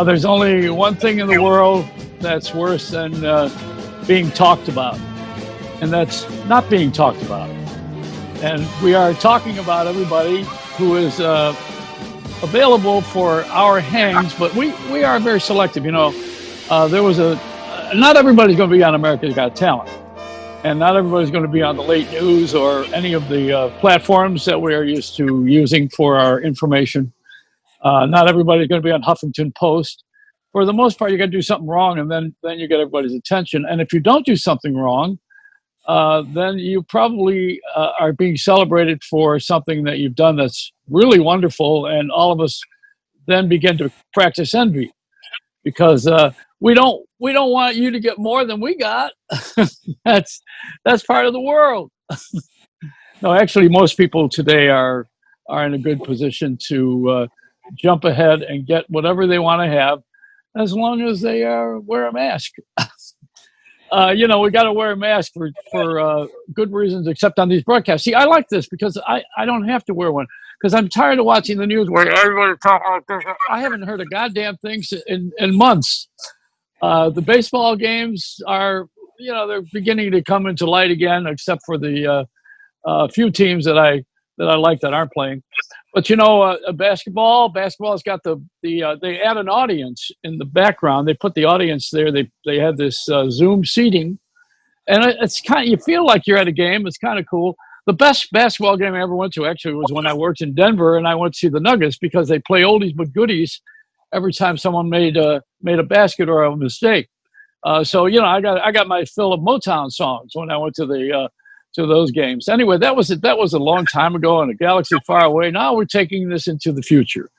There's only one thing in the world that's worse than being talked about, and that's not being talked about. And we are talking about everybody who is available for our hangs, but we are very selective. You know, there was not everybody's going to be on America's Got Talent, and not everybody's going to be on the late news or any of the platforms that we are used to using for our information. Not everybody's going to be on Huffington Post. For the most part, you got to do something wrong, and then you get everybody's attention. And if you don't do something wrong, then you probably are being celebrated for something that you've done that's really wonderful, and all of us then begin to practice envy because we don't want you to get more than we got. That's part of the world. No, actually, most people today are in a good position to jump ahead and get whatever they want to have, as long as they wear a mask. You know, we got to wear a mask for good reasons, except on these broadcasts. See, I like this because I don't have to wear one because I'm tired of watching the news where everybody's talking like this. I haven't heard a goddamn thing in months. The baseball games are, you know, they're beginning to come into light again, except for the few teams that I like that aren't playing. But you know, basketball's got they add an audience in the background. They put the audience there. They have this Zoom seating, and it's you feel like you're at a game. It's kind of cool. The best basketball game I ever went to actually was when I worked in Denver, and I went to see the Nuggets because they play oldies but goodies every time someone made a basket or a mistake. So you know, I got my fill of Motown songs when I went to those games. Anyway, that was a long time ago in a galaxy far away. Now we're taking this into the future.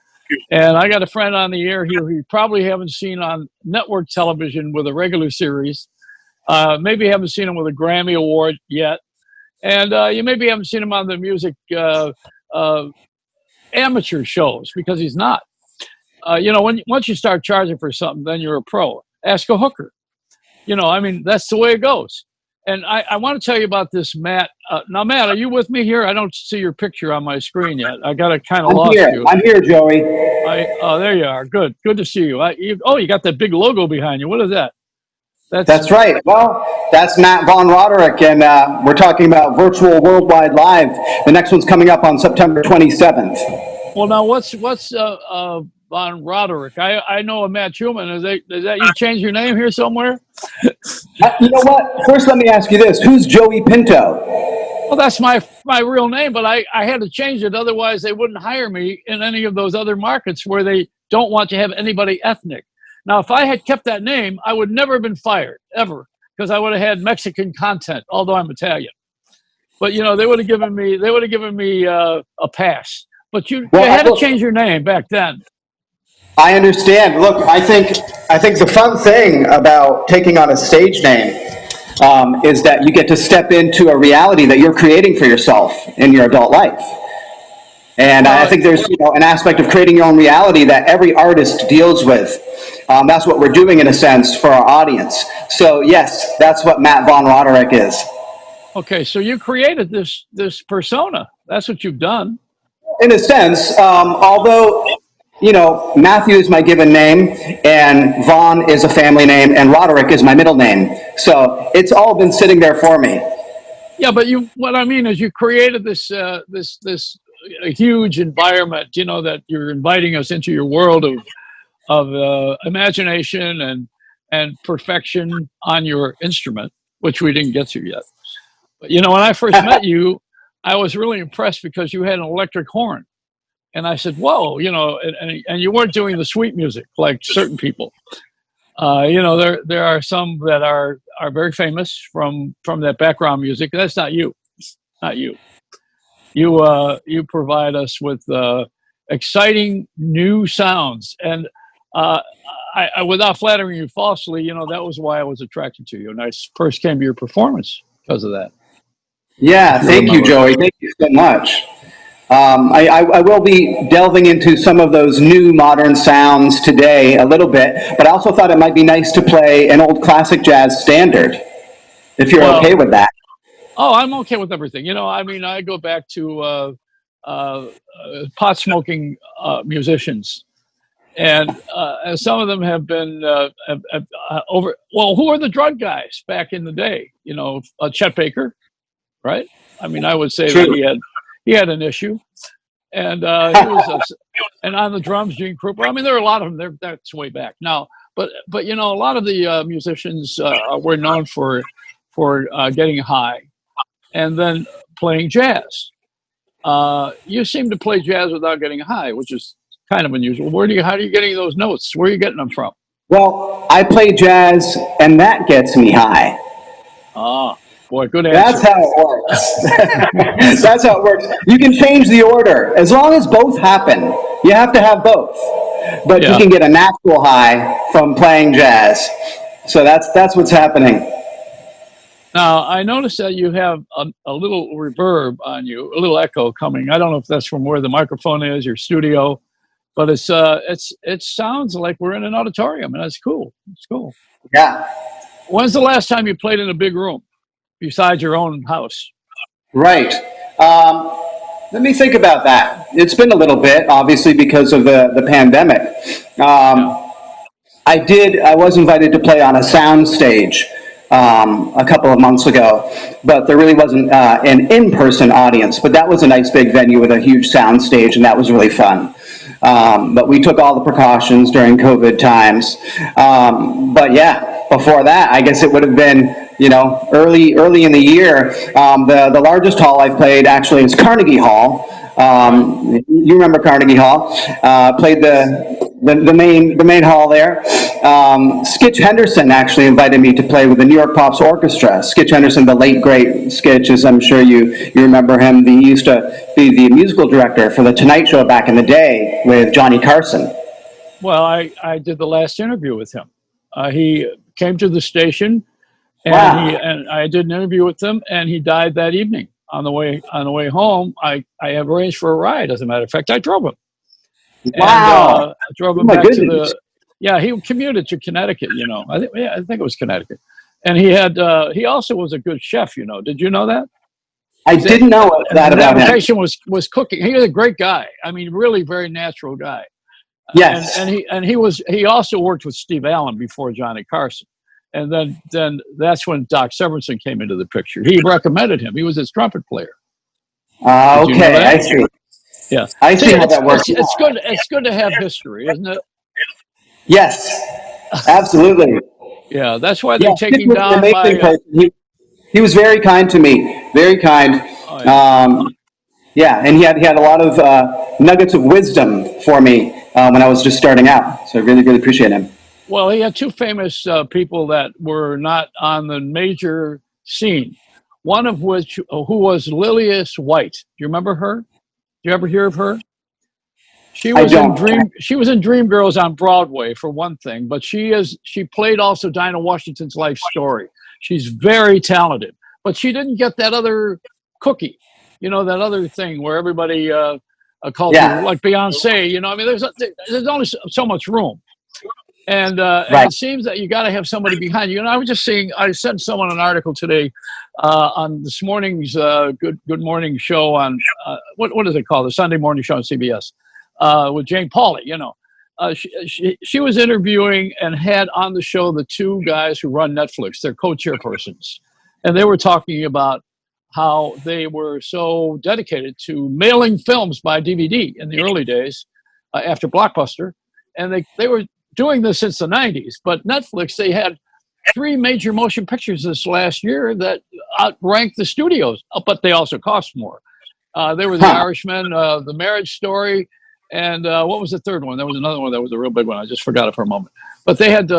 And I got a friend on the air here who you probably haven't seen on network television with a regular series. Maybe haven't seen him with a Grammy Award yet. And you maybe haven't seen him on the music amateur shows because he's not. You know, once you start charging for something, then you're a pro. Ask a hooker. You know, I mean, that's the way it goes. And I want to tell you about this, Matt. Now, Matt, are you with me here? I don't see your picture on my screen yet. I got to kind of lost you. I'm here, Joey. Oh, there you are. Good to see you. You got that big logo behind you. What is that? That's right. Well, that's Matt Von Roderick, and we're talking about Virtual Worldwide Live. The next one's coming up on September 27th. Well, now, what's Von Roderick? I know a Matt Schumann. Is that you changed your name here somewhere? You know what? First, let me ask you this. Who's Joey Pinto? Well, that's my real name, but I had to change it. Otherwise, they wouldn't hire me in any of those other markets where they don't want to have anybody ethnic. Now, if I had kept that name, I would never have been fired, ever, because I would have had Mexican content, although I'm Italian. But, you know, they would have given me a pass. But you had to change your name back then. I understand. Look, I think the fun thing about taking on a stage name is that you get to step into a reality that you're creating for yourself in your adult life. And I think there's an aspect of creating your own reality that every artist deals with. That's what we're doing in a sense for our audience. So yes, that's what Matt Von Roderick is. Okay, so you created this persona. That's what you've done. In a sense, although Matthew is my given name, and Vaughn is a family name, and Roderick is my middle name. So it's all been sitting there for me. Yeah, but what I mean is you created this huge environment, that you're inviting us into your world of imagination and perfection on your instrument, which we didn't get to yet. But, when I first met you, I was really impressed because you had an electric horn. And I said, whoa, and you weren't doing the sweet music like certain people. There are some that are very famous from that background music. That's not you. Not you. You provide us with exciting new sounds. And I without flattering you falsely, that was why I was attracted to you. And I first came to your performance because of that. Yeah, thank you, Joey. Thank you so much. I will be delving into some of those new modern sounds today a little bit, but I also thought it might be nice to play an old classic jazz standard, if you're okay with that. Oh, I'm okay with everything. I go back to pot-smoking musicians. And some of them have been over. Well, who are the drug guys back in the day? You know, Chet Baker, right? I mean, I would say True. that he had an issue, and he was, and on the drums, Gene Krupa. I mean, there are a lot of them. That's way back now. But you know, a lot of the musicians were known for getting high, and then playing jazz. You seem to play jazz without getting high, which is kind of unusual. How are you getting those notes? Where are you getting them from? Well, I play jazz, and that gets me high. Ah, boy, good answer. That's how it works. That's how it works. You can change the order. As long as both happen, you have to have both. But you can get a natural high from playing jazz. So that's what's happening. Now, I noticed that you have a little reverb on you, a little echo coming. I don't know if that's from where the microphone is, your studio, but it sounds like we're in an auditorium, and that's cool. It's cool. Yeah. When's the last time you played in a big room besides your own house? Right. Let me think about that. It's been a little bit, obviously, because of the pandemic. I was invited to play on a sound stage a couple of months ago, but there really wasn't an in-person audience. But that was a nice big venue with a huge sound stage, and that was really fun. But we took all the precautions during COVID times. But yeah, before that, I guess it would have been, you know, early in the year. The largest hall I've played actually is Carnegie Hall. You remember Carnegie Hall? Played the main hall there. Skitch Henderson actually invited me to play with the New York Pops Orchestra. Skitch Henderson, the late great Skitch, as I'm sure you remember him. He used to be the musical director for the Tonight Show back in the day with Johnny Carson. Well, I did the last interview with him. He came to the station, and and I did an interview with him, and he died that evening. On the way home, I have arranged for a ride. As a matter of fact, I drove him. Wow! And, I drove him back to the. Yeah, he commuted to Connecticut. You know, I think it was Connecticut, and he also was a good chef. You know, did you know that? I didn't know that about him. His was cooking. He was a great guy. I mean, really very natural guy. Yes, and he also worked with Steve Allen before Johnny Carson. And then that's when Doc Severinsen came into the picture. He recommended him. He was his trumpet player. Okay, I see. Yeah, I see how that works. It's good to have history, isn't it? Yes, absolutely. Yeah, that's why they take him down. He was very kind to me. Very kind. Oh, yeah. And he had a lot of nuggets of wisdom for me when I was just starting out. So I really, really appreciate him. Well, he had two famous people that were not on the major scene. One of which, who was Lillias White. Do you remember her? Do you ever hear of her? She was in Dreamgirls on Broadway for one thing, but she played also Dinah Washington's life story. She's very talented, but she didn't get that other cookie, you know, that other thing where everybody calls her, like Beyonce. You know, I mean, there's only so much room. And it seems that you got to have somebody behind you. And I was just seeing, I sent someone an article today on this morning's Good Morning show on, what is it called? The Sunday morning show on CBS with Jane Pauley, you know. She was interviewing and had on the show the two guys who run Netflix, they're co-chairpersons. And they were talking about how they were so dedicated to mailing films by DVD in the early days after Blockbuster. And they were doing this since the 90s, but Netflix, they had 3 major motion pictures this last year that outranked the studios, but they also cost more. They were The Irishman, The Marriage Story, and what was the third one? There was another one that was a real big one. I just forgot it for a moment. But they had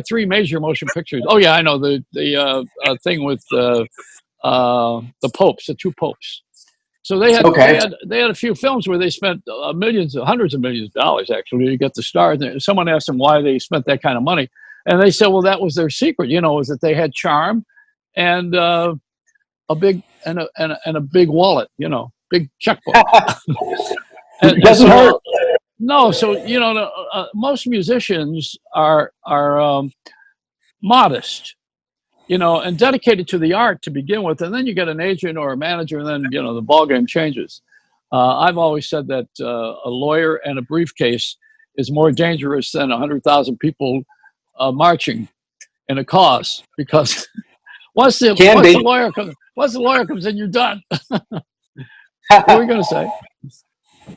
3 major motion pictures. Oh yeah, I know the thing with the popes, the 2 popes. So they had a few films where they spent hundreds of millions of dollars actually to get the stars. And someone asked them why they spent that kind of money, and they said, "Well, that was their secret. You know, was that they had charm and a big wallet. You know, big checkbook." It doesn't hurt. No, so you know, most musicians are modest. You know, and dedicated to the art to begin with, and then you get an agent or a manager, and then, you know, the ballgame changes. I've always said that a lawyer and a briefcase is more dangerous than 100,000 people marching in a cause, because once the lawyer comes in, you're done. What were you going to say?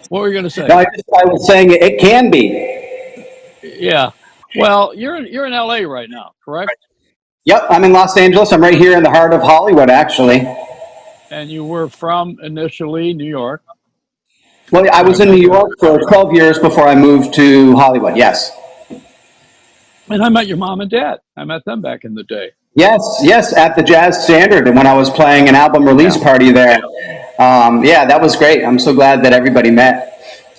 What were you going to say? No, I was saying it can be. Yeah. Well, you're in LA right now, correct? Yep, I'm in Los Angeles. I'm right here in the heart of Hollywood, actually. And you were from initially New York. Well, I was in New York for 12 years before I moved to Hollywood, yes. And I met your mom and dad. I met them back in the day. Yes, at the Jazz Standard, and when I was playing an album release party there. Yeah, that was great. I'm so glad that everybody met.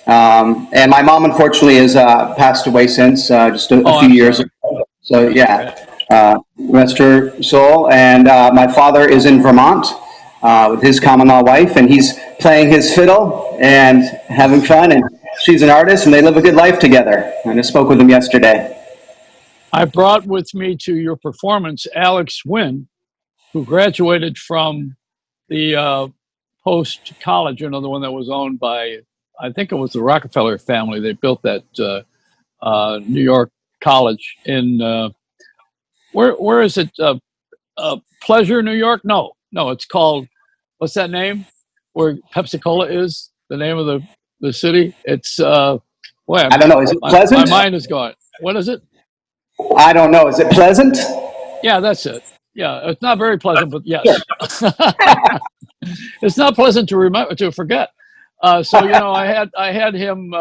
And my mom, unfortunately, has passed away since just a few years ago. So, yeah, rest her soul. And my father is in Vermont with his common law wife, and he's playing his fiddle and having fun. And she's an artist, and they live a good life together. I just spoke with him yesterday. I brought with me to your performance Alex Wynn, who graduated from the Post College, another one that was owned by, I think it was the Rockefeller family. They built that New York college in, where is it? Pleasure, New York? No, it's called, what's that name? Where Pepsi-Cola is, the name of the city? It's, I don't know, is it Pleasant? My mind is gone. What is it? I don't know. Is it Pleasant? Yeah, that's it. Yeah, it's not very pleasant, but yes. It's not pleasant to forget. So, you know, I had him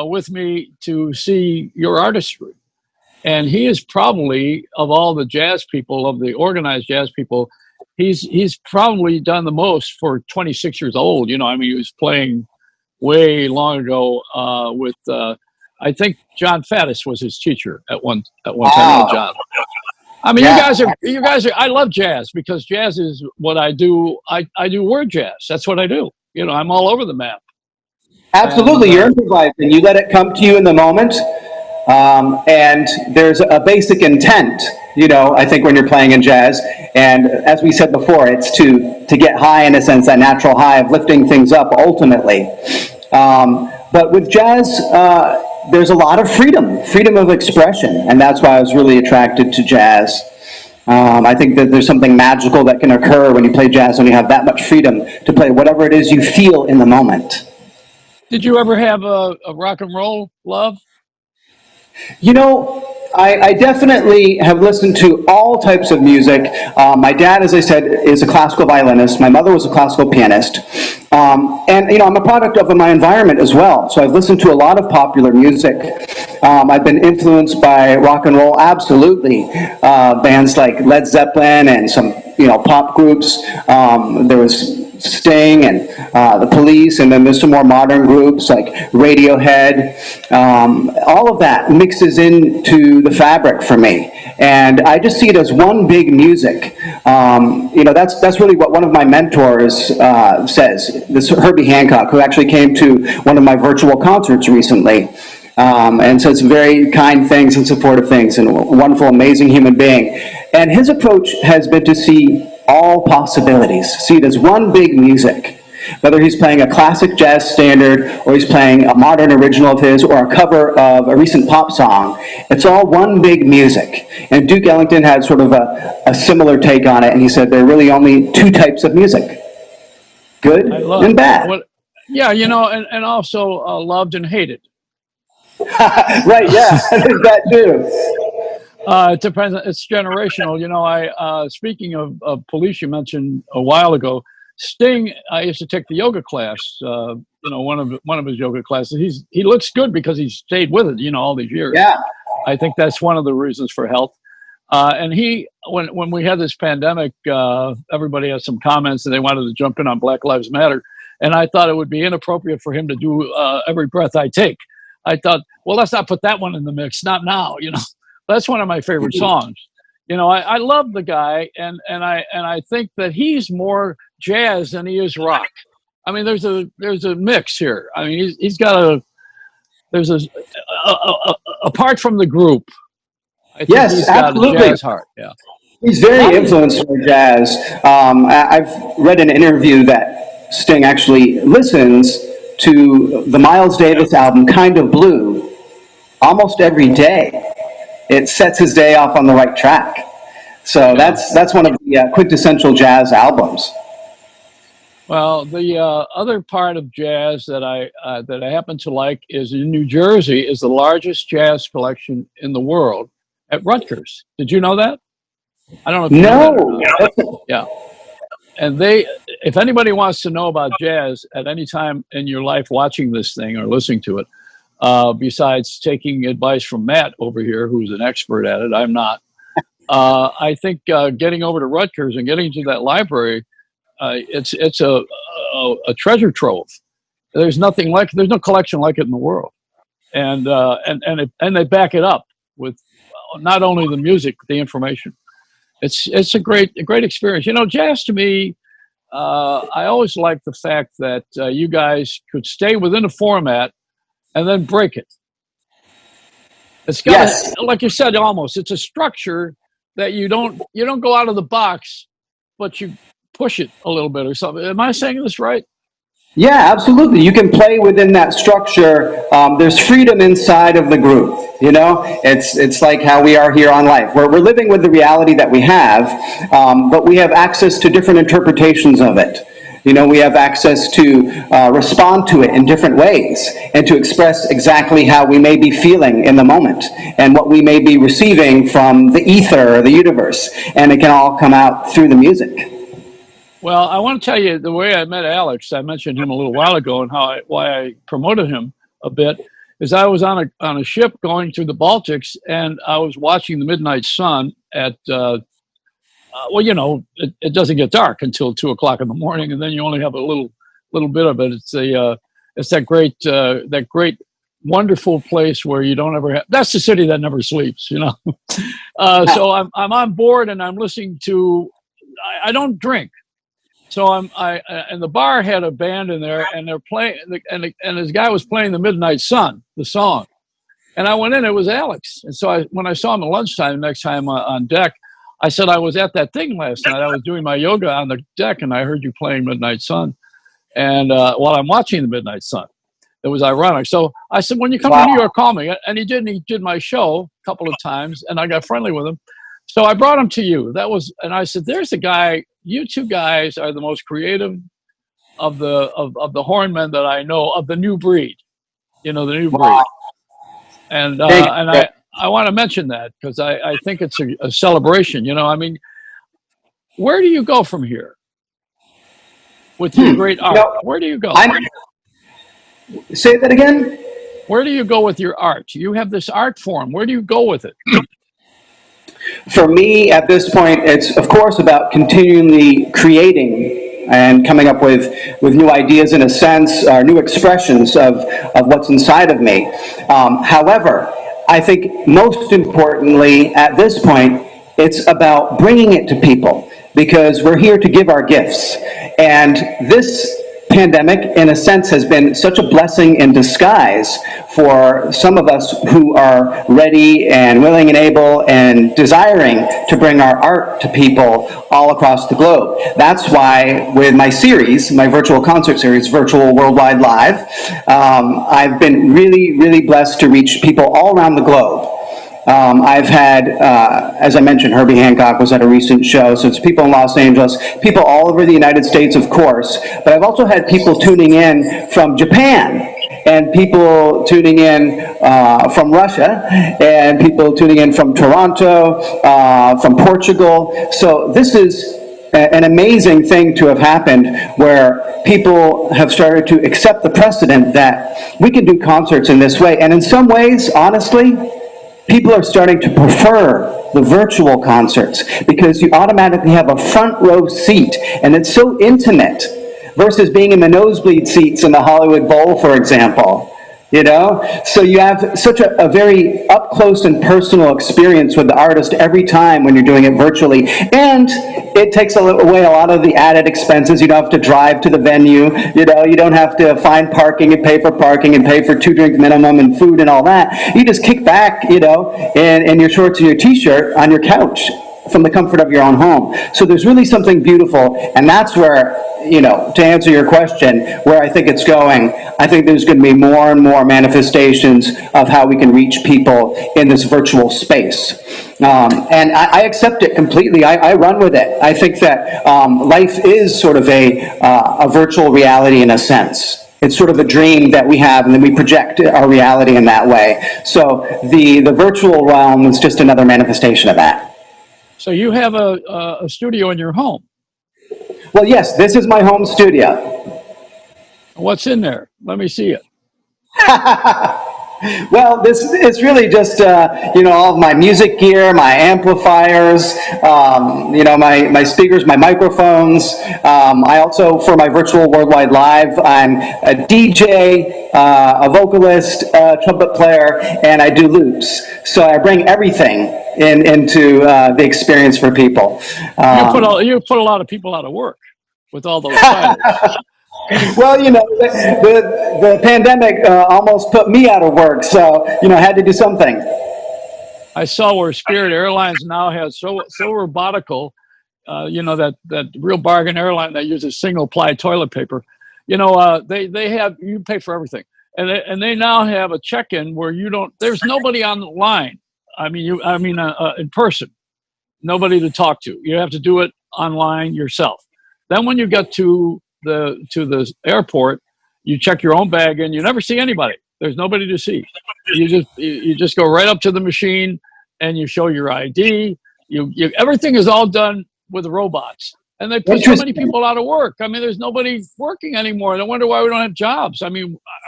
with me to see your artistry. And he is probably, of all the jazz people, of the organized jazz people, he's probably done the most for 26 years old. You know, I mean, he was playing way long ago with I think John Faddis was his teacher at one time. Oh. John. I mean, you guys are. I love jazz because jazz is what I do. I do word jazz. That's what I do. You know, I'm all over the map. Absolutely, you're improvising. You let it come to you in the moment, and there's a basic intent. You know, I think when you're playing in jazz, and as we said before, it's to get high, in a sense, that natural high of lifting things up ultimately. But with jazz, there's a lot of freedom of expression, and that's why I was really attracted to jazz. I think that there's something magical that can occur when you play jazz, when you have that much freedom to play whatever it is you feel in the moment. Did you ever have a rock and roll love? You know, I definitely have listened to all types of music. My dad, as I said, is a classical violinist. My mother was a classical pianist. And, you know, I'm a product of my environment as well. So I've listened to a lot of popular music. I've been influenced by rock and roll, absolutely. Bands like Led Zeppelin and some, you know, pop groups. There was Sting and the Police, and then there's some more modern groups like Radiohead. All of that mixes into the fabric for me, and I just see it as one big music. You know, that's really what one of my mentors says. This Herbie Hancock, who actually came to one of my virtual concerts recently. And said some very kind things and supportive things, and a wonderful, amazing human being. And his approach has been to see all possibilities, see it as one big music. Whether he's playing a classic jazz standard, or he's playing a modern original of his, or a cover of a recent pop song, it's all one big music. And Duke Ellington had sort of a similar take on it, and he said there are really only two types of music, good and bad. Yeah, you know, and also loved and hated. Right, yeah, I think that too. It depends. It's generational. You know, speaking of police, you mentioned a while ago, Sting. I used to take the yoga class. You know, one of his yoga classes. He looks good because he stayed with it. You know, all these years. Yeah. I think that's one of the reasons for health. And when we had this pandemic, everybody had some comments and they wanted to jump in on Black Lives Matter, and I thought it would be inappropriate for him to do Every Breath I Take. I thought, well, let's not put that one in the mix. Not now, you know. That's one of my favorite songs. You know, I love the guy, and I think that he's more jazz than he is rock. I mean, there's a mix here. I mean, he's got apart from the group. I think he's got absolutely. A jazz heart. Yeah, he's very influenced by jazz. I've read an interview that Sting actually listens to the Miles Davis album "Kind of Blue" almost every day. It sets his day off on the right track. So that's one of the quintessential jazz albums. Well, the other part of jazz that I happen to like is in New Jersey is the largest jazz collection in the world at Rutgers. Did you know that? I don't know if you know that or not. Yeah. And if anybody wants to know about jazz at any time in your life watching this thing or listening to it, besides taking advice from Matt over here, who's an expert at it, I'm not. I think getting over to Rutgers and getting to that library, it's a treasure trove. There's no collection like it in the world, and they back it up with not only the music but the information. It's a great experience. You know, jazz to me, I always like the fact that you guys could stay within a format and then break it. It's got, like you said, almost it's a structure that you don't go out of the box, but you push it a little bit or something. Am I saying this right? Yeah, absolutely. You can play within that structure. There's freedom inside of the groove. You know, it's like how we are here on life. We're living with the reality that we have, but we have access to different interpretations of it. You know, we have access to respond to it in different ways and to express exactly how we may be feeling in the moment and what we may be receiving from the ether or the universe. And it can all come out through the music. Well, I want to tell you the way I met Alex. I mentioned him a little while ago and why I promoted him a bit is I was on a ship going through the Baltics and I was watching the midnight sun at well, you know, it doesn't get dark until 2 o'clock in the morning, and then you only have a little bit of it. It's that great, wonderful place where you don't ever have. That's the city that never sleeps, you know. So I'm on board and I'm listening to. I don't drink, so and the bar had a band in there and they're playing, and this guy was playing the Midnight Sun, the song, and I went in. It was Alex, and so when I saw him at lunchtime, next time on deck. I said, I was at that thing last night. I was doing my yoga on the deck, and I heard you playing Midnight Sun. And while I'm watching the Midnight Sun, it was ironic. So I said, when you come to New York, call me. And he did. And he did my show a couple of times, and I got friendly with him. So I brought him to you. And I said, there's a guy. You two guys are the most creative of the hornmen that I know of the new breed. You know, the new breed. And I want to mention that because I think it's a celebration. You know, I mean, where do you go from here with your great art? Where do you go? Say that again? Where do you go with your art? You have this art form. Where do you go with it? For me, at this point, it's, of course, about continually creating and coming up with new ideas, in a sense, or new expressions of what's inside of me. However, I think most importantly at this point, it's about bringing it to people because we're here to give our gifts. And this pandemic, in a sense, has been such a blessing in disguise for some of us who are ready and willing and able and desiring to bring our art to people all across the globe. That's why with my series, my virtual concert series, Virtual Worldwide Live, I've been really, really blessed to reach people all around the globe. I've had, as I mentioned, Herbie Hancock was at a recent show, so it's people in Los Angeles, people all over the United States, of course, but I've also had people tuning in from Japan, and people tuning in from Russia, and people tuning in from Toronto, from Portugal. So this is an amazing thing to have happened where people have started to accept the precedent that we can do concerts in this way. And in some ways, honestly, people are starting to prefer the virtual concerts because you automatically have a front row seat and it's so intimate versus being in the nosebleed seats in the Hollywood Bowl, for example. You know, so you have such a very up close and personal experience with the artist every time when you're doing it virtually, and it takes away a lot of the added expenses. You don't have to drive to the venue. You know, you don't have to find parking and pay for parking and pay for 2-drink minimum and food and all that. You just kick back, you know, in your shorts and your t-shirt on your couch from the comfort of your own home. So there's really something beautiful, and that's where, to answer your question, where I think it's going, I think there's going to be more and more manifestations of how we can reach people in this virtual space. And I accept it completely. I run with it. I think that life is sort of a virtual reality in a sense. It's sort of a dream that we have, and then we project our reality in that way. So the virtual realm is just another manifestation of that. So you have a studio in your home. Well, yes, this is my home studio. What's in there? Let me see it. Well, this is really just, all of my music gear, my amplifiers, my speakers, my microphones. I also, for my virtual Worldwide Live, I'm a DJ, a vocalist, a trumpet player, and I do loops. So I bring everything into the experience for people. You put a lot of people out of work with all those titles. Well, the pandemic almost put me out of work, so, I had to do something. I saw where Spirit Airlines now has so robotical, that real bargain airline that uses single-ply toilet paper. They have, you pay for everything. And they now have a check-in where there's nobody on the line. In person, nobody to talk to. You have to do it online yourself. Then when you get to the airport, you check your own bag and you never see anybody. There's nobody to see. You just go right up to the machine and you show your ID. Everything is all done with robots, and they put so many people out of work. There's nobody working anymore. I wonder why we don't have jobs.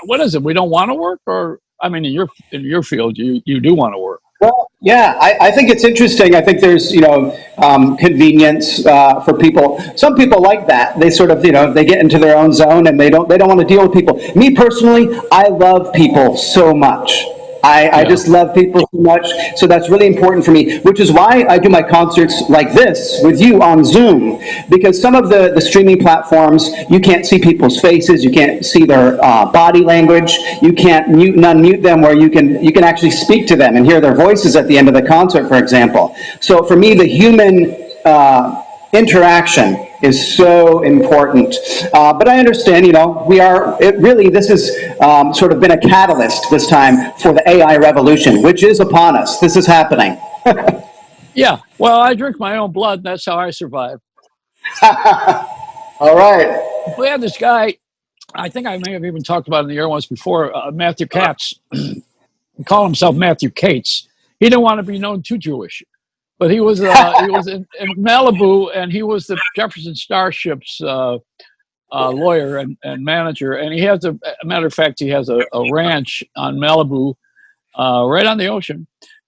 What is it? We don't want to work, or in your field, you do want to work. Well, yeah, I think it's interesting. I think there's, convenience for people. Some people like that. They sort of, they get into their own zone and they don't want to deal with people. Me personally, I love people so much. I just love people so much, so that's really important for me, which is why I do my concerts like this with you on Zoom, because some of the streaming platforms, you can't see people's faces, you can't see their body language, you can't mute and unmute them where you can actually speak to them and hear their voices at the end of the concert, for example. So for me, the human interaction is so important. But I understand, this has sort of been a catalyst this time for the AI revolution, which is upon us. This is happening. Yeah, well, I drink my own blood. That's how I survive. All right. We had this guy, I think I may have even talked about it in the air once before, Matthew Katz. He called himself Matthew Cates. He didn't want to be known too Jewish. But he was in Malibu, and he was the Jefferson Starship's lawyer and manager. And he has a matter of fact, he has a ranch on Malibu, right on the ocean,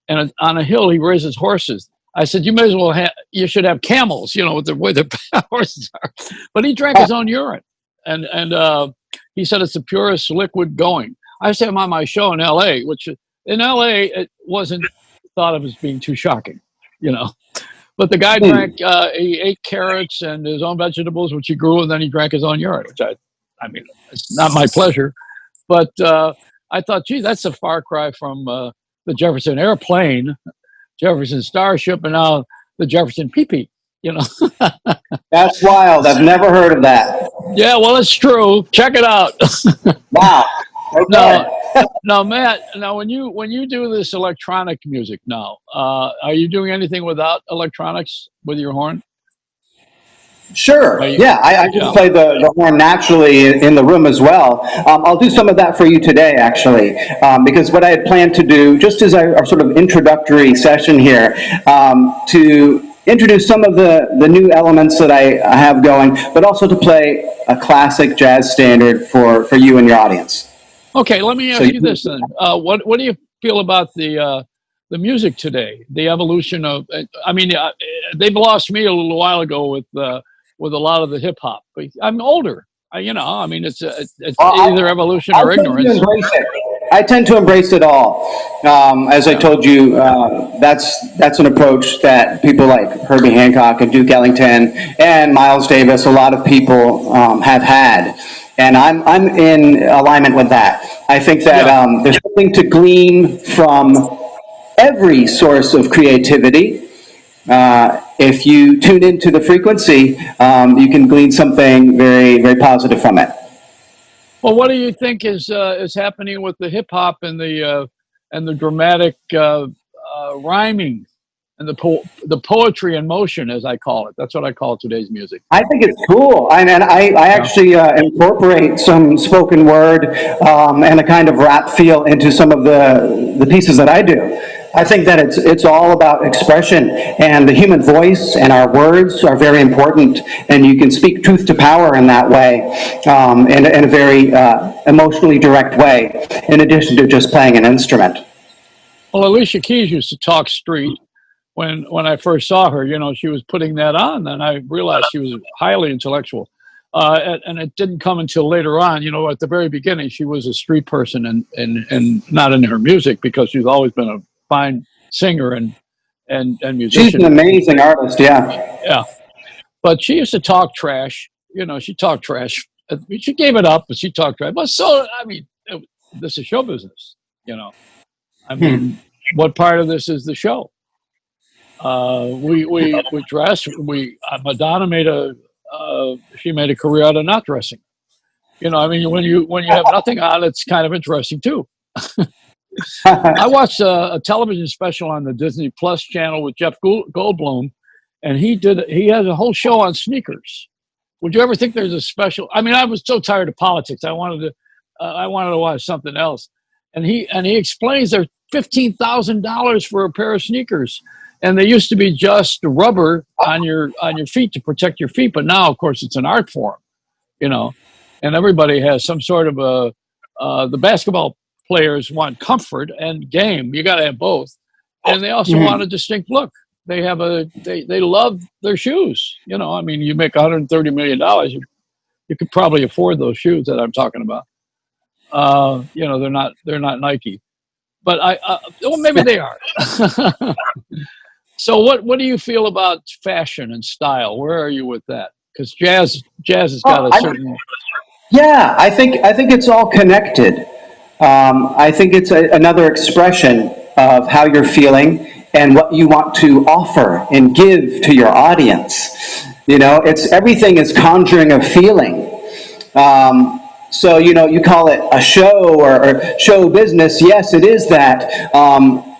and on a hill he raises horses. I said, you may as well you should have camels, with the way the horses are. But he drank his own urine, and he said it's the purest liquid going. I said, I'm on my show in L.A., which in L.A. it wasn't thought of as being too shocking. But the guy drank, he ate carrots and his own vegetables, which he grew, and then he drank his own urine, which it's not my pleasure. But I thought, gee, that's a far cry from the Jefferson airplane, Jefferson Starship, and now the Jefferson pee-pee, That's wild. I've never heard of that. Yeah, well, it's true. Check it out. Wow. Okay. Now, Matt. Now, when you do this electronic music now, are you doing anything without electronics with your horn? Sure. I just play the horn naturally in the room as well. I'll do some of that for you today, actually, because what I had planned to do, just as our sort of introductory session here, to introduce some of the new elements that I have going, but also to play a classic jazz standard for you and your audience. Okay, let me ask you this then. What do you feel about the music today? The evolution of, they've lost me a little while ago with a lot of the hip hop. I'm older. It's either evolution or ignorance. I tend to embrace it all. As I told you, that's an approach that people like Herbie Hancock and Duke Ellington and Miles Davis, a lot of people have had. And I'm in alignment with that. I think that there's something to glean from every source of creativity. if you tune into the frequency, you can glean something very, very positive from it. Well, what do you think is happening with the hip hop and the dramatic rhyming and the poetry in motion, as I call it? That's what I call today's music. I think it's cool, and I actually incorporate some spoken word and a kind of rap feel into some of the pieces that I do. I think that it's all about expression, and the human voice and our words are very important, and you can speak truth to power in that way, in a very emotionally direct way, in addition to just playing an instrument. Well, Alicia Keys used to talk street. When I first saw her, she was putting that on, and I realized she was highly intellectual. And it didn't come until later on. At the very beginning, she was a street person, and not in her music, because she's always been a fine singer and musician. She's an amazing artist, yeah. Yeah, but she used to talk trash. She talked trash. She gave it up, but she talked trash. But this is show business. What part of this is the show? We dress. Madonna made a career out of not dressing. When you have nothing on, it's kind of interesting too. I watched a television special on the Disney Plus channel with Jeff Goldblum, and he has a whole show on sneakers. Would you ever think there's a special? I was so tired of politics. I wanted to watch something else, and he explains there's $15,000 for a pair of sneakers, and they used to be just rubber on your feet to protect your feet, but now, of course, it's an art form, and everybody has some sort of the basketball players want comfort and game. You got to have both, and they also want a distinct look. They have they love their shoes. You make $130 million, you could probably afford those shoes that I'm talking about. They're not Nike, but well, maybe they are. So what do you feel about fashion and style? Where are you with that? Because jazz has got a certain. Yeah, I think it's all connected. I think it's another expression of how you're feeling and what you want to offer and give to your audience. Everything is conjuring a feeling. So, you call it a show or show business. Yes, it is that.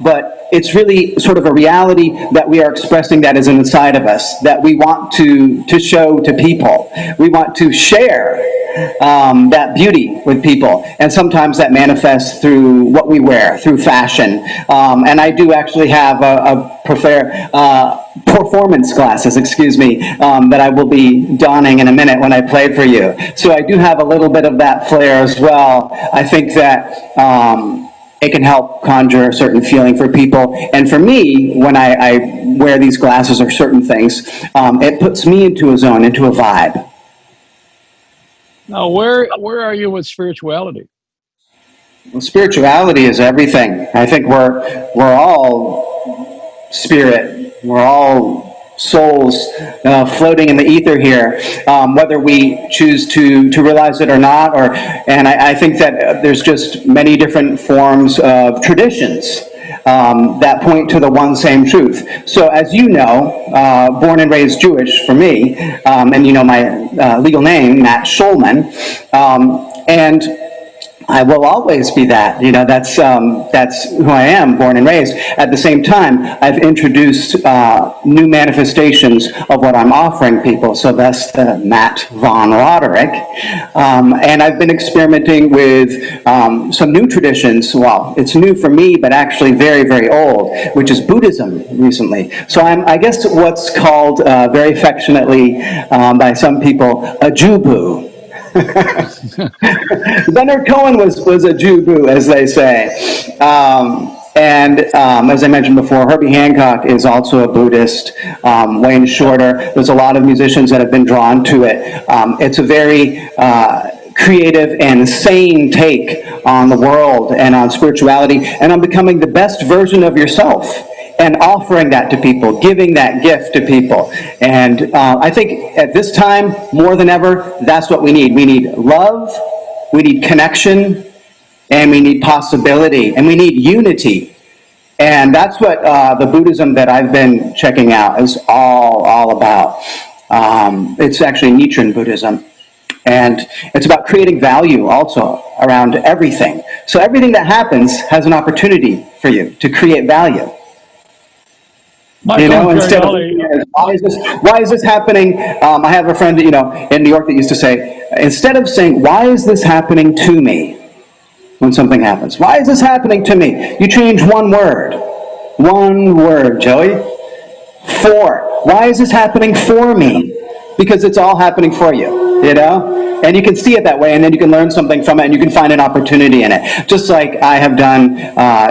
But it's really sort of a reality that we are expressing that is inside of us, that we want to show to people. We want to share that beauty with people. And sometimes that manifests through what we wear, through fashion. And I do actually have performance glasses, that I will be donning in a minute when I play for you. So I do have a little bit of that flair as well. I think that it can help conjure a certain feeling for people. And for me, when I wear these glasses or certain things, it puts me into a zone, into a vibe. Now, where are you with spirituality? Well, spirituality is everything. I think we're all spirit. We're all souls floating in the ether here, whether we choose to realize it or not. And I think that there's just many different forms of traditions that point to the one same truth. So as you know, born and raised Jewish for me, and my legal name, Matt Schulman, and I will always be that. That's who I am, born and raised. At the same time, I've introduced new manifestations of what I'm offering people. So that's the Matt Von Roderick. And I've been experimenting with some new traditions. Well, it's new for me, but actually very, very old, which is Buddhism recently. So I'm, I guess, what's called very affectionately by some people, a Jew-boo. Leonard Cohen was a Jew-boo, as they say. And as I mentioned before, Herbie Hancock is also a Buddhist. Wayne Shorter. There's a lot of musicians that have been drawn to it. It's a very creative and sane take on the world and on spirituality and on becoming the best version of yourself and offering that to people, giving that gift to people. And I think at this time, more than ever, that's what we need. We need love, we need connection, and we need possibility, and we need unity. And that's what the Buddhism that I've been checking out is all about. It's actually Nichiren Buddhism. And it's about creating value also around everything. So everything that happens has an opportunity for you to create value. Instead of why is this happening? I have a friend, in New York that used to say, instead of saying, why is this happening to me? When something happens, why is this happening to me? You change one word, Joey. For, why is this happening for me? Because it's all happening for you, and you can see it that way, and then you can learn something from it, and you can find an opportunity in it. Just like I have done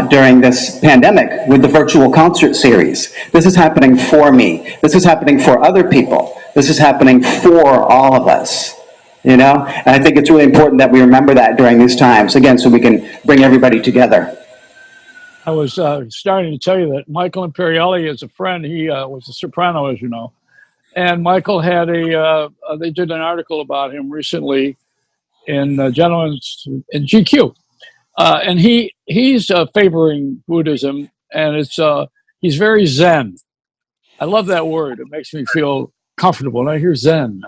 during this pandemic with the virtual concert series. This is happening for me. This is happening for other people. This is happening for all of us. And I think it's really important that we remember that during these times, again, so we can bring everybody together. I was starting to tell you that Michael Imperiali is a friend. He was a soprano, as you know. And Michael had they did an article about him recently in Gentleman's in GQ. And he's favoring Buddhism, and he's very Zen. I love that word. It makes me feel comfortable. And I hear Zen.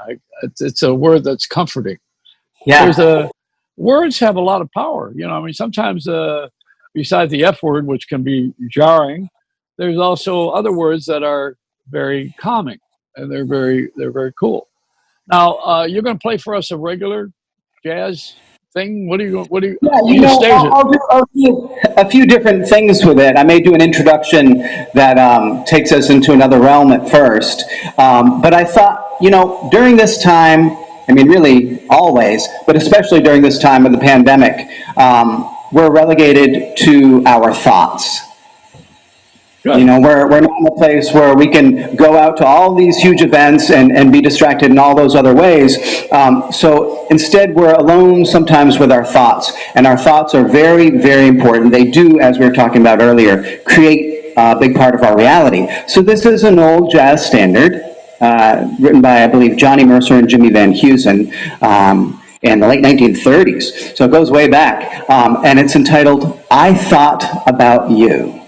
It's a word that's comforting. Yeah. Words have a lot of power. Sometimes besides the F word, which can be jarring, there's also other words that are very calming, and they're very cool. Now, you're going to play for us a regular jazz thing. What do you? Yeah, I'll do a few different things with it. I may do an introduction that takes us into another realm at first. But I thought, during this time, really always, but especially during this time of the pandemic, we're relegated to our thoughts. Good. We're not in a place where we can go out to all these huge events and be distracted in all those other ways. So instead, we're alone sometimes with our thoughts. And our thoughts are very, very important. They do, as we were talking about earlier, create a big part of our reality. So this is an old jazz standard written by, I believe, Johnny Mercer and Jimmy Van Heusen in the late 1930s. So it goes way back. And it's entitled, I Thought About You.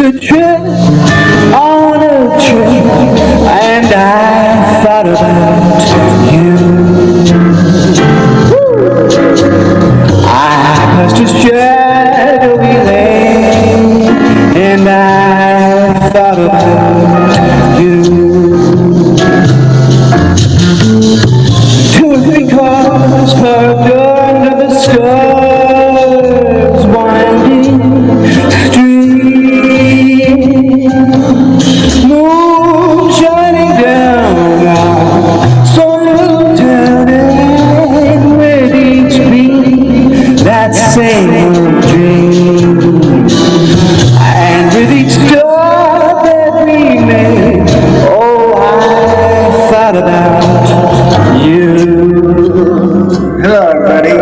a trip on a trip, and I thought about you. I passed a shadowy lane, and I thought about you. 2 or 3 cars parked under the stars, winding street, moon shining down on some little town, and with each beat that same old dream, and with each star that we made, oh, I thought about you. Hello, everybody.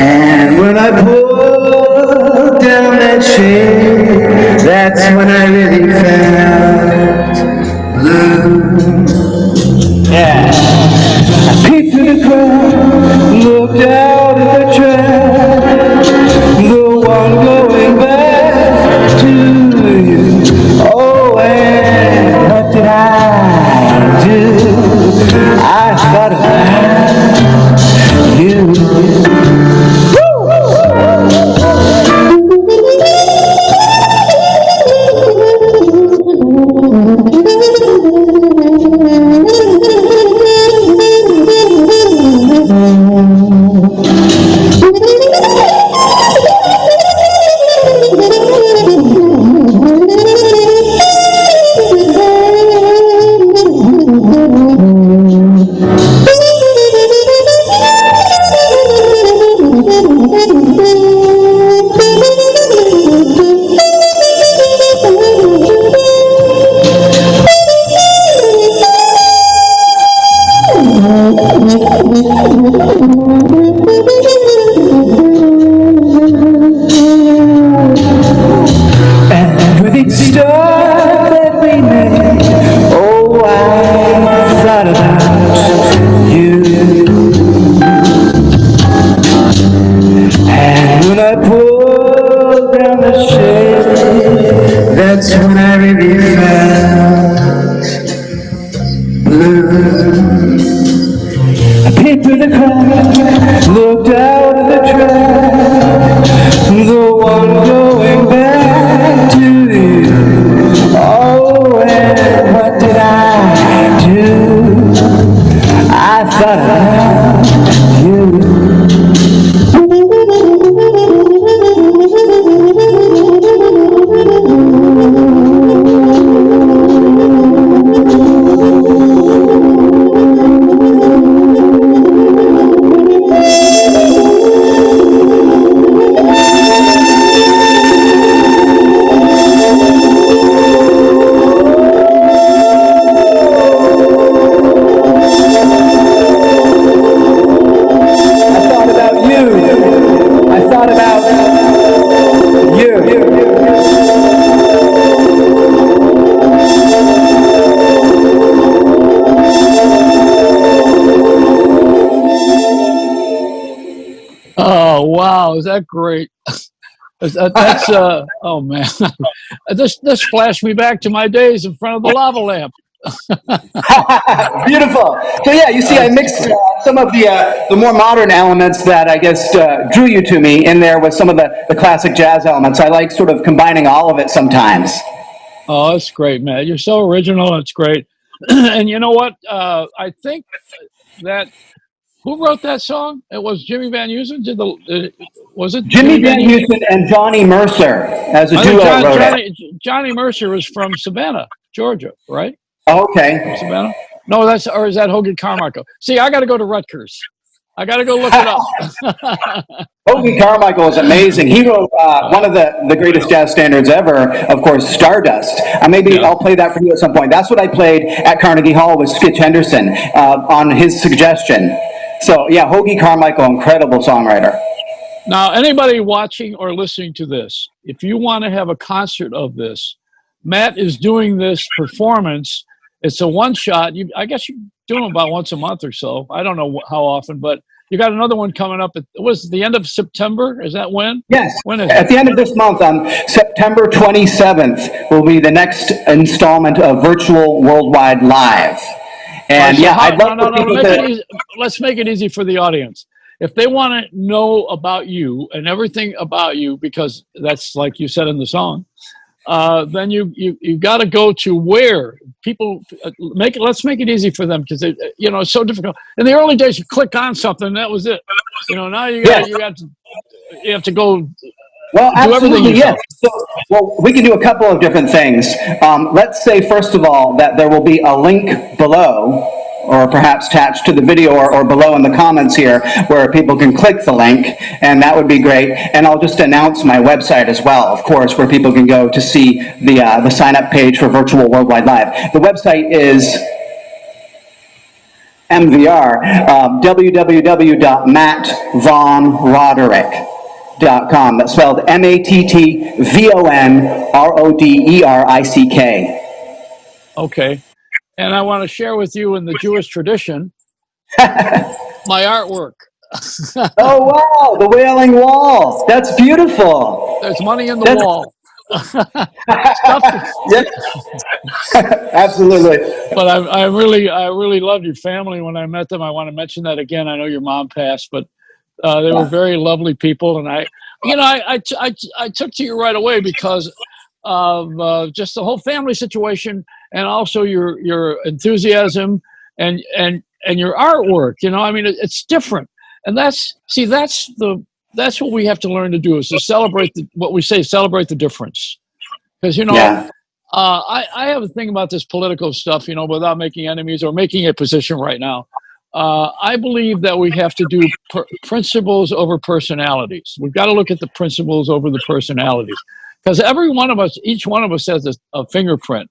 And when I pulled down that shade, that's when I really felt blue. Yeah. I peeped through the crowd, looked out at the track, the one going back to you. Oh, and what did I do? I thought about you. And with each star that we made, oh, I thought about you. And when I pulled down the shade, that's when I really felt blue. I peeped through the crowd, looked out at the track, the one going back to you. Oh, and what did I do? I thought about you. Oh, wow. Is that great? That's oh man. This flashed me back to my days in front of the lava lamp. Beautiful. So yeah, you see, I mixed some of the more modern elements that I guess drew you to me in there with some of the classic jazz elements. I like sort of combining all of it sometimes. Oh, that's great, man. You're so original. It's great. And you know what? I think that who wrote that song? It was Jimmy Van Heusen. Was it Jimmy Van Heusen and Johnny Mercer as a duo wrote it. Johnny Mercer was from Savannah, Georgia, right? Okay. From Savannah? No, or is that Hoagie Carmichael? See, I got to go to Rutgers. I got to go look it up. Hoagie Carmichael is amazing. He wrote one of the greatest jazz standards ever, of course, Stardust. I'll play that for you at some point. That's what I played at Carnegie Hall with Skitch Henderson on his suggestion. So, yeah, Hoagie Carmichael, incredible songwriter. Now, anybody watching or listening to this, if you want to have a concert of this, Matt is doing this performance. It's a one-shot. I guess you do them about once a month or so. I don't know how often, but you got another one coming up. It was the end of September. Is that when? Yes. When is At it? the end of this month, on September 27th, will be the next installment of Virtual Worldwide Live. And So yeah, I'd love for people to. let's make it easy for the audience. If they want to know about you and everything about you, because that's like you said in the song, then you got to go to where people make it. Let's make it easy for them, because it's so difficult. In the early days, you click on something, that was it. Now you have to go. Well, do everything absolutely, yes. yourself. So, well, we can do a couple of different things. Let's say, first of all, that there will be a link below, or perhaps attached to the video or below in the comments here, where people can click the link, and that would be great. And I'll just announce my website as well, of course, where people can go to see the sign-up page for Virtual Worldwide Live. The website is MVR, www.mattvonroderick.com. That's spelled MATTVONRODERICK. Okay. And I want to share with you, in the Jewish tradition, my artwork. Oh, wow, the Wailing Wall. That's beautiful. There's money in the wall. Yeah. Absolutely. But I really loved your family when I met them. I want to mention that again. I know your mom passed, but they were very lovely people, and I took to you right away because of just the whole family situation, and also your enthusiasm and your artwork. It's different, and that's what we have to learn to do, is to celebrate celebrate the difference. Because I have a thing about this political stuff, without making enemies or making a position right now. I believe that we have to do principles over personalities. We've got to look at the principles over the personalities, because each one of us has a fingerprint,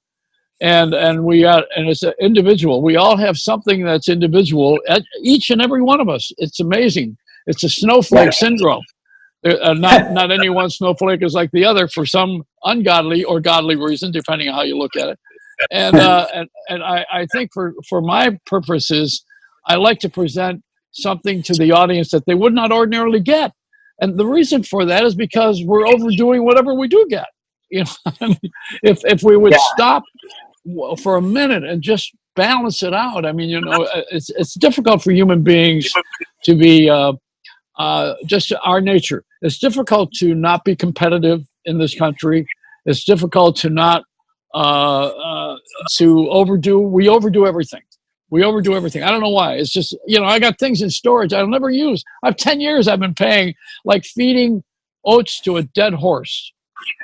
and it's an individual. We all have something that's individual at each and every one of us. It's amazing. It's a snowflake syndrome. Not any one snowflake is like the other for some ungodly or godly reason, depending on how you look at it. And I think for my purposes, I like to present something to the audience that they would not ordinarily get. And the reason for that is because we're overdoing whatever we do get. If we would stop for a minute and just balance it out. It's difficult for human beings to be just our nature. It's difficult to not be competitive in this country. It's difficult to not to overdo. We overdo everything. I don't know why. It's just, I got things in storage I'll never use. 10 years I've been paying, like feeding oats to a dead horse.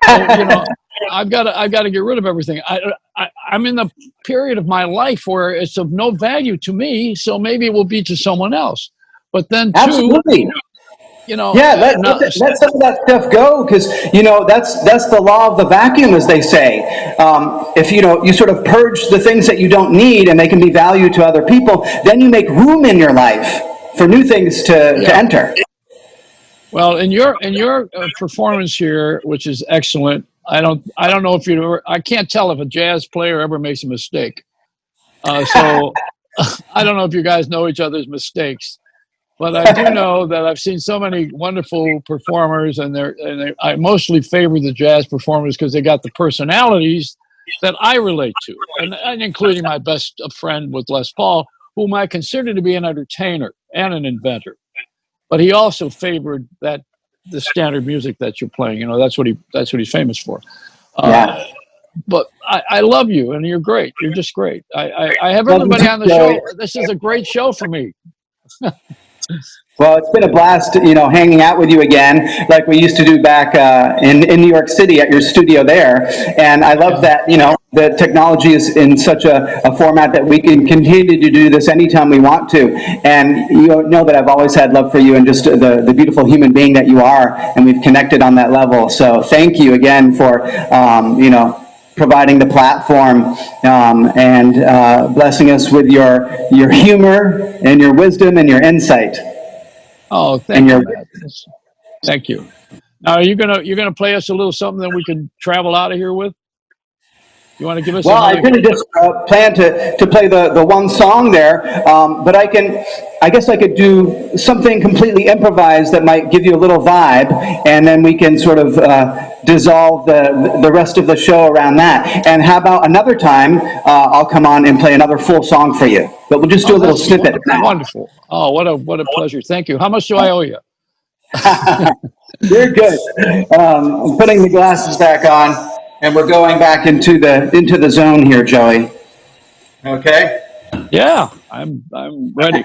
So, I've got to get rid of everything. I'm in the period of my life where it's of no value to me, so maybe it will be to someone else. But then absolutely. Let some of that stuff go, because that's the law of the vacuum, as they say. If you sort of purge the things that you don't need and they can be value to other people, then you make room in your life for new things to enter. Well, in your performance here, which is excellent, I don't know if I can't tell if a jazz player ever makes a mistake. So I don't know if you guys know each other's mistakes. But I do know that I've seen so many wonderful performers, and I mostly favor the jazz performers because they got the personalities that I relate to, and including my best friend with Les Paul, whom I consider to be an entertainer and an inventor. But he also favored the standard music that you're playing. That's what he's famous for. But I love you, and you're great. You're just great. I have everybody on the show. This is a great show for me. Well, it's been a blast, hanging out with you again, like we used to do back in New York City at your studio there. And I love that, the technology is in such a format that we can continue to do this anytime we want to. And you know that I've always had love for you and just the beautiful human being that you are, and we've connected on that level. So thank you again for, providing the platform and blessing us with your humor and your wisdom and your insight. Oh, thank you, Matt. Thank you. Now, are you gonna play us a little something that we can travel out of here with? You want to give us Well, I another? didn't just plan to play the one song there, but I guess I could do something completely improvised that might give you a little vibe, and then we can sort of dissolve the rest of the show around that. And how about another time, I'll come on and play another full song for you, but we'll just do a little snippet. Wonderful. Oh, what a pleasure. Thank you. How much do I owe you? You're good. I'm putting the glasses back on. And we're going back into the zone here, Joey. Okay? Yeah, I'm ready.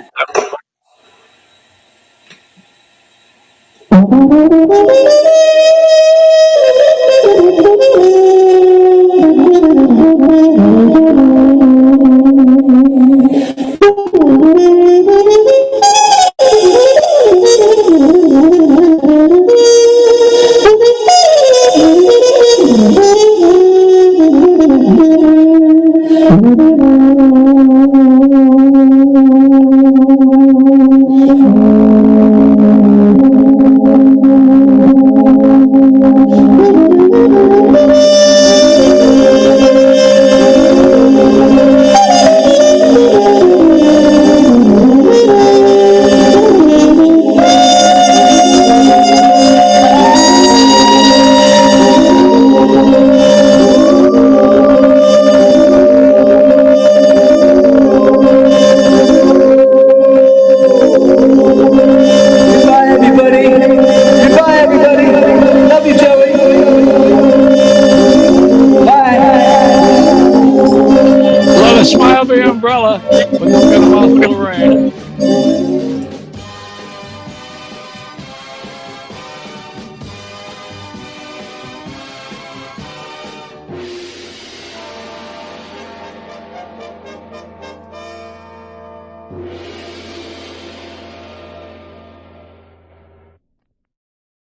Smile the umbrella, but don't get a mouthful of rain.